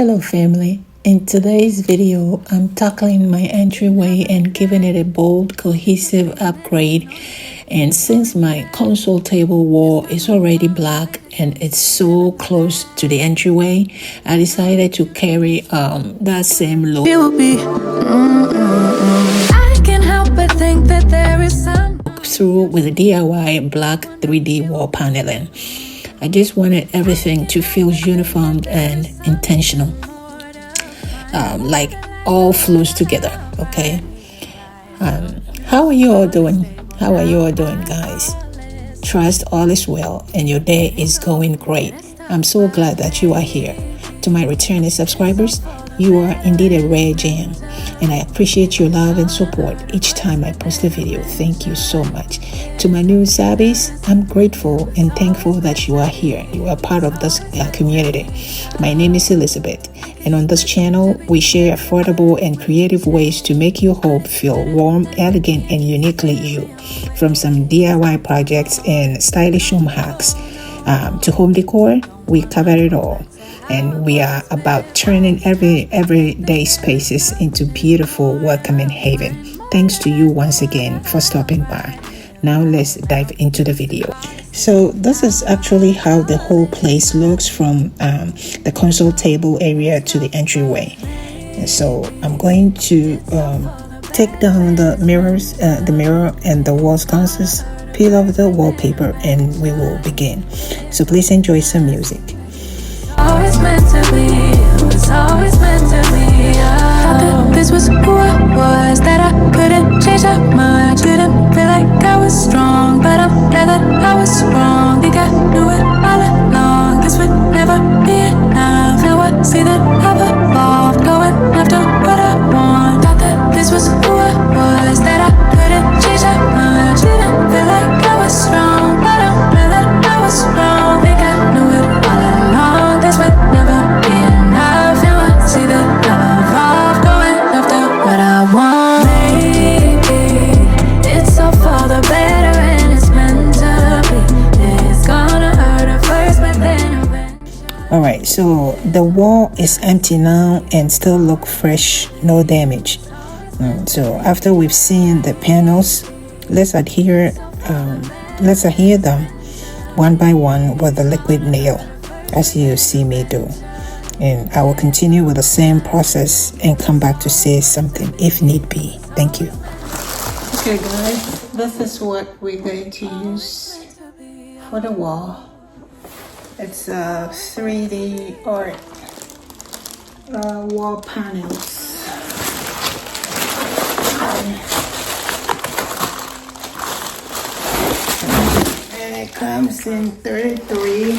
Hello family, in today's video I'm tackling my entryway and giving it a bold, cohesive upgrade. And since my console table wall is already black and it's so close to the entryway, I decided to carry that same look. I can't help but think that there is some through with the DIY black 3D wall paneling. I just wanted everything to feel uniformed and intentional, like all flows together. Okay. How are you all doing? How are you all doing, guys? Trust all is well and your day is going great. I'm so glad that you are here. To my returning subscribers, you are indeed a rare gem, and I appreciate your love and support each time I post a video. Thank you so much. To my new sabbies, I'm grateful and thankful that you are here. You are part of this community. My name is Elizabeth, and on this channel, we share affordable and creative ways to make your home feel warm, elegant, and uniquely you. From some DIY projects and stylish home hacks to home decor, we cover it all. And we are about turning everyday spaces into beautiful, welcoming haven. Thanks to you once again for stopping by. Now let's dive into the video. So this is actually how the whole place looks from the console table area to the entryway. And so I'm going to take down the mirrors, the mirror and the wall sconces, peel off the wallpaper, and we will begin. So please enjoy some music. always meant to be. It was always meant to be. Thought that this was who I was, that I couldn't change that much. Didn't feel like I was strong, but I'm glad that I was wrong. Think I knew it all along. This would never be enough. Now I see that I've evolved, going after what I want. Thought that this was who I was, that I couldn't change that much. Didn't feel like I was strong, but I'm glad that I was wrong. Think I knew it all along. This would never be enough. Now I see that I've evolved, going after what I want. Maybe it's all for the better and it's meant to be. It's gonna hurt at first, but then Alright, so the wall is empty now and still look fresh, no damage. So after we've seen the panels, let's adhere them one by one with the liquid nail, as you see me do. And I will continue with the same process and come back to say something if need be. Thank you. Okay guys, this is what we're going to use for the wall. It's a 3D art wall panels. And it comes in 33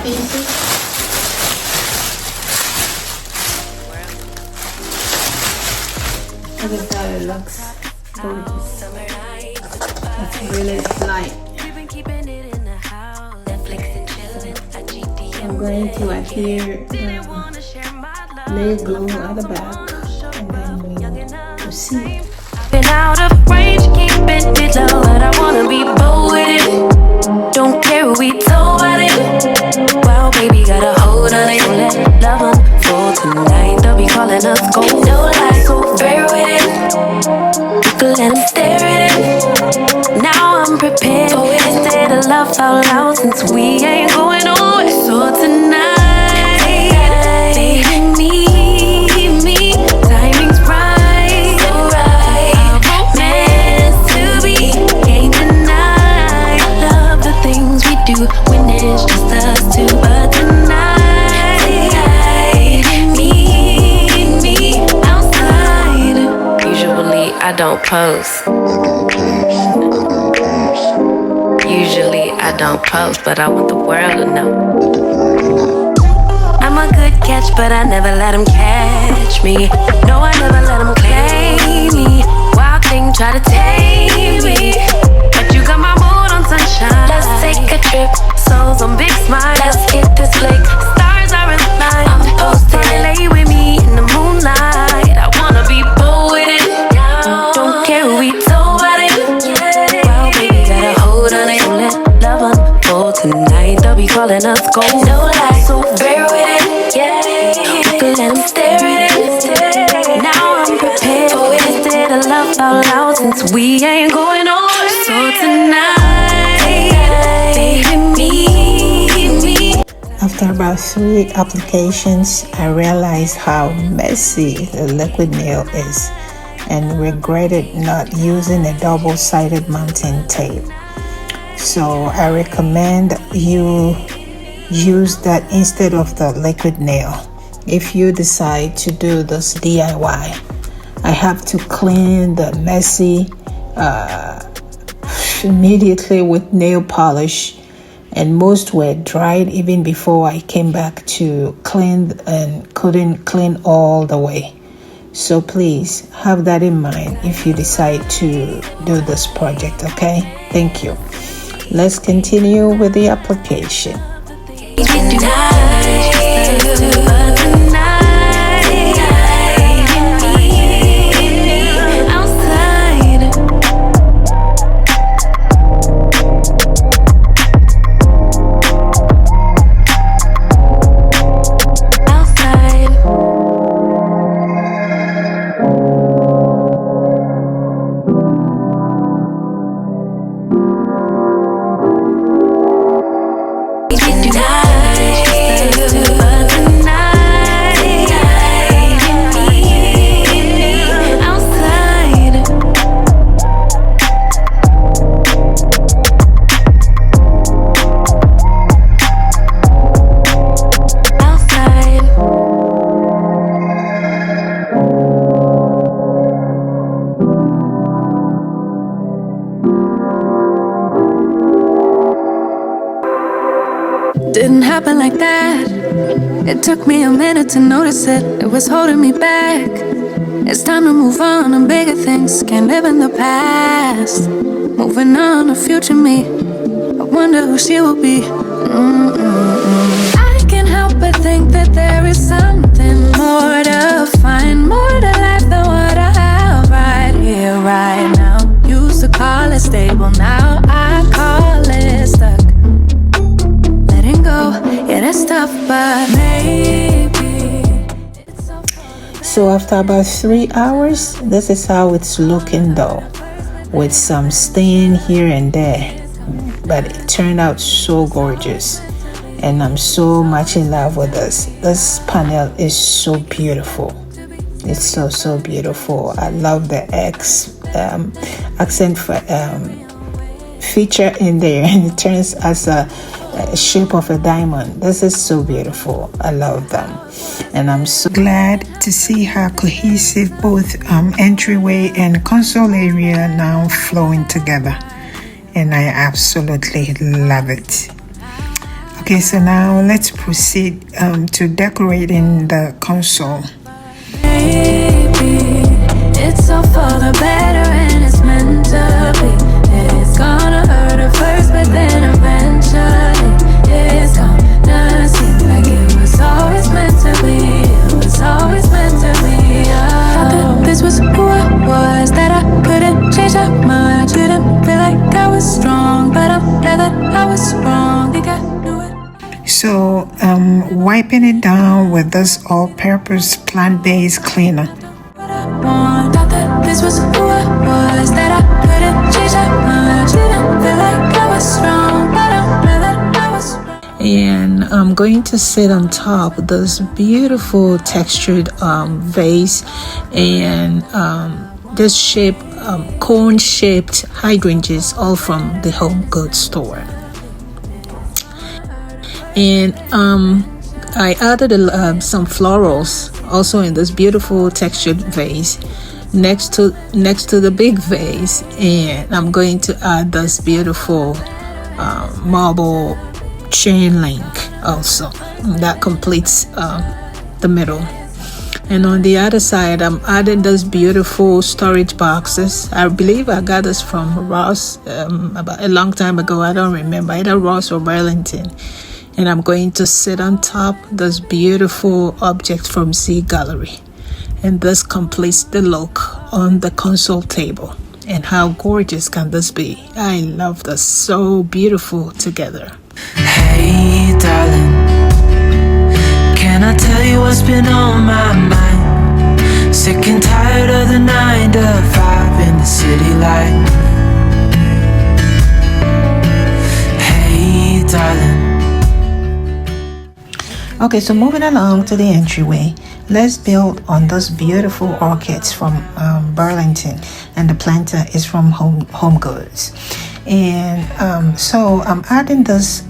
pieces. Look at how it looks. Gorgeous. It's really light. I'm going to adhere nail glue at the back, and then we'll see. been out of range, keep it low, but I wanna be bold with it. Don't care who we told about it. Wow, baby, got a hold on it. Don't let love unfold tonight. They'll be calling us gold. No lies, so fair with it. You can let them stare at it. Now I'm prepared for it. Instead of love out loud, since we ain't going nowhere. So tonight, baby, meet me. Timing's right, so right. Our romance to be, can't deny. Love the things we do when it's just us two. But tonight, meet me outside. Usually I don't post. Usually I don't post, but I want the world to know. I'm a good catch, but I never let him catch me. No, I never let him claim me. Wild thing try to tame me, but you got my mood on sunshine. Let's take a trip, souls on big smile. Let's hit this lake, stars are in line. I'm posted, lay with me in the moonlight. I wanna be bold with it. Don't care who we told about it. Wow, baby, got a hold on it. Don't let love unfold tonight. They'll be calling us gold. No lies, so bear with it. Yeah, we could and I'm staring in. Now I'm prepared for it. Did a love out loud since we ain't going nowhere. So tonight, baby, meet me. After about 3 applications, I realized how messy the liquid nail is and regretted not using a double-sided mounting tape. So I recommend you use that instead of the liquid nail if you decide to do this DIY. I have to clean the messy immediately with nail polish, and most were dried even before I came back to clean and couldn't clean all the way. So please have that in mind if you decide to do this project, okay? Thank you. Let's continue with the application. Didn't happen like that. It took me a minute to notice it. It was holding me back. It's time to move on to bigger things. Can't live in the past. Moving on to future me. I wonder who she will be. I can't help but think that there is something more to find, more to life than what I have right here, right now. Used to call it stable, now I call it stuck. Letting go, yeah, that's tough, but maybe it's so. So after about 3 hours, this is how it's looking though, with some stain here and there, but it turned out so gorgeous, and I'm so much in love with this. This panel is so beautiful. It's so beautiful. I love the accent feature in there, and it turns as a shape of a diamond. This is so beautiful. I love them, and I'm so glad to see how cohesive both entryway and console area now flowing together, and I absolutely love it. Okay, so now let's proceed to decorating the console. Maybe it's all for the better and it's meant to be. It's gonna hurt at first, but then eventually it's gonna seem like it was always meant to be. It was always meant to be. Thought that this was who I was, that I couldn't change that much. Didn't feel like I was strong, but I'm glad that I was wrong. Think I knew it. So wiping it down with this all-purpose plant-based cleaner. Thought that this was who I was, that I couldn't change that much. Didn't feel like I was strong, but I'm glad that I was wrong. And I'm going to sit on top of this beautiful textured vase, and this shape, cone-shaped hydrangeas, all from the HomeGoods store. And I added some florals also in this beautiful textured vase next to the big vase, and I'm going to add this beautiful marble chain link also. That completes the middle. And on the other side, I'm adding those beautiful storage boxes. I believe I got this from Ross about a long time ago. I don't remember, either Ross or Burlington. And I'm going to sit on top this beautiful object from ZGallerie. And this completes the look on the console table. And how gorgeous can this be? I love this. So beautiful together. Hey darling, can I tell you what's been on my mind? Sick and tired of the 9 to 5 in the city light. Hey darling. Okay, so moving along to the entryway, let's build on those beautiful orchids from Burlington, and the planter is from HomeGoods. And so I'm adding this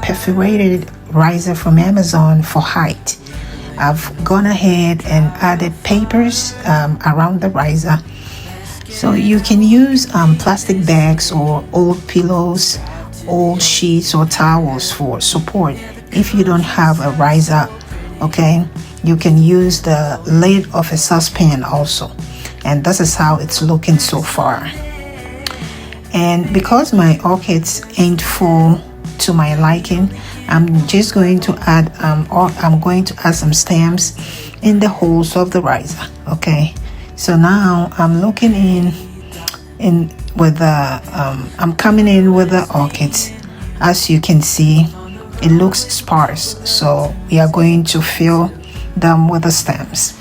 perforated riser from Amazon for height. I've gone ahead and added papers around the riser. So you can use plastic bags or old pillows, old sheets or towels for support. If you don't have a riser, okay, you can use the lid of a saucepan also. And this is how it's looking so far. And because my orchids ain't full to my liking, I'm just going to add some stems in the holes of the riser. Okay, so now I'm looking in with the I'm coming in with the orchids. As you can see, it looks sparse, so we are going to fill them with the stems.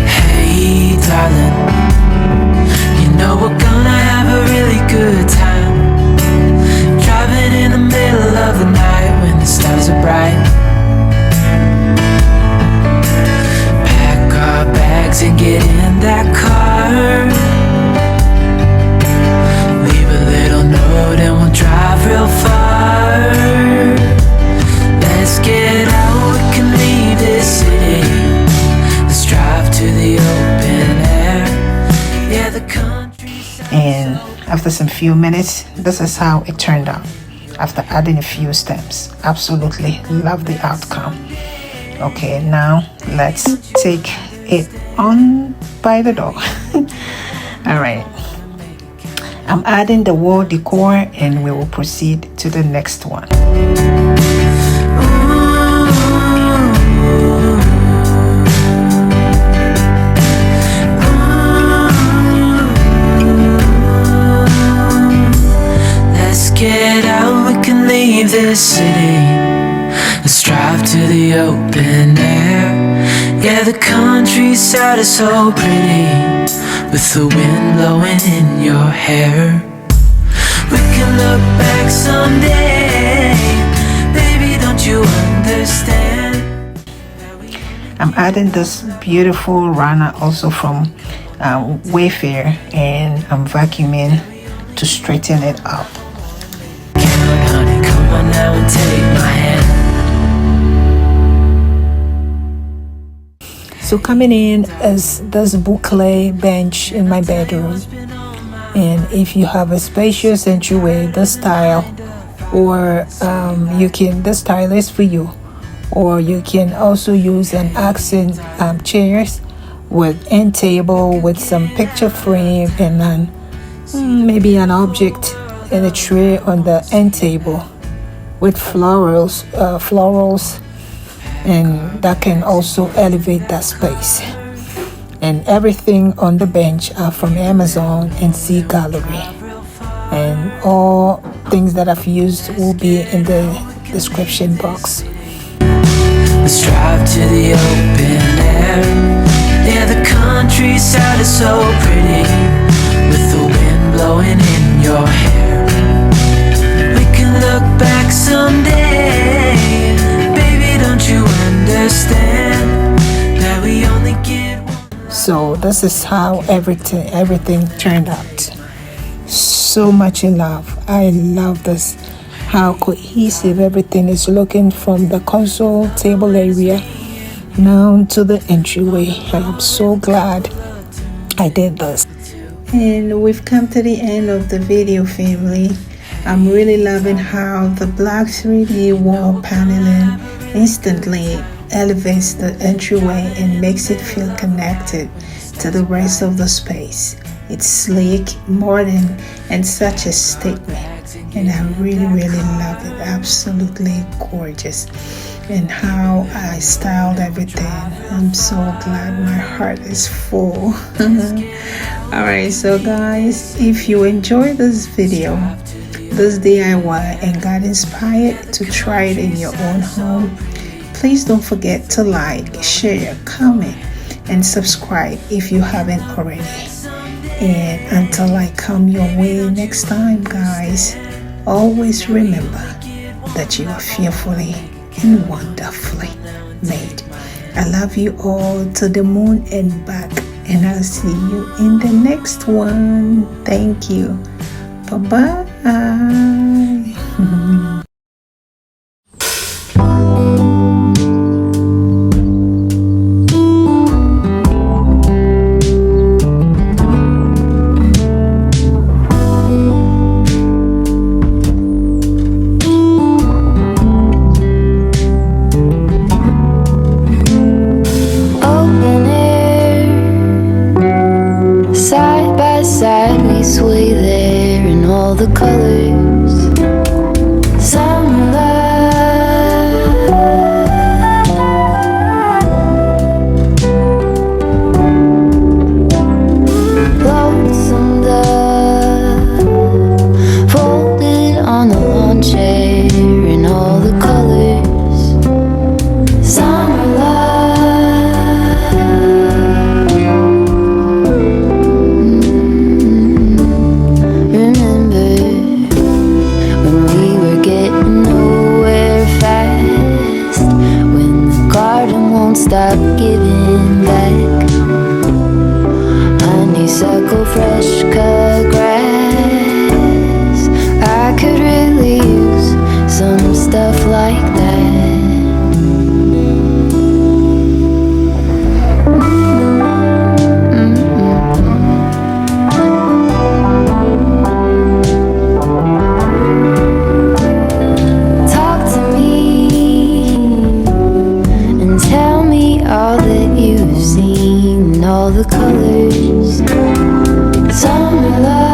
Hey darling, you know we're gonna have a really good time, driving in the middle of the night when the stars are bright. Pack our bags and get in that car, leave a little note and we'll drive real far. Let's get out, we can leave this city. Let's drive to the open air. Yeah, the countryside. And after some few minutes, this is how it turned out after adding a few stems. Absolutely love the outcome. Okay, now let's take it on by the door. All right, I'm adding the wall decor and we will proceed to the next one. Let's get out, we can leave this city. Let's drive to the open air. Yeah, the countryside is so pretty, with the wind blowing in your hair. We can look back someday, baby, don't you understand? I'm adding this beautiful runner also from Wayfair, and I'm vacuuming to straighten it up. Come on, honey, come on now and take my hand. So coming in is this boucle bench in my bedroom, and if you have a spacious entryway, this style, or this style is for you, or you can also use an accent chairs with end table with some picture frame and then maybe an object and a tray on the end table with florals, and that can also elevate that space. And everything on the bench are from Amazon and ZGallerie, and all things that I've used will be in the description box. Let's drive to the open air. Yeah, the countryside is so pretty, with the wind blowing in your hair. We can look back someday, baby, don't you understand that we only get one. So this is how everything turned out. So much in love. I love this, how cohesive everything is looking from the console table area now to the entryway. I'm so glad I did this. And we've come to the end of the video, family. I'm really loving how the black 3D wall paneling instantly elevates the entryway and makes it feel connected to the rest of the space. It's sleek, modern, and such a statement. And I really love it. Absolutely gorgeous. And how I styled everything. I'm so glad. My heart is full. Alright, so guys, if you enjoyed this video, this DIY, and got inspired to try it in your own home, Please don't forget to like, share, comment, and subscribe if you haven't already. And until I come your way next time, guys, always remember that you are fearfully and wonderfully made. I love you all to the moon and back, and I'll see you in the next one. Thank you. Bye-bye. Sway there in all the colors. Summer love, lonesome dove, folded on the lawn chair in all the colors. Summer love. Stop giving back. Honeysuckle, fresh cut grass. I could really use some stuff like that. Talk to me and tell me all that you've seen, all the colors. Summer love.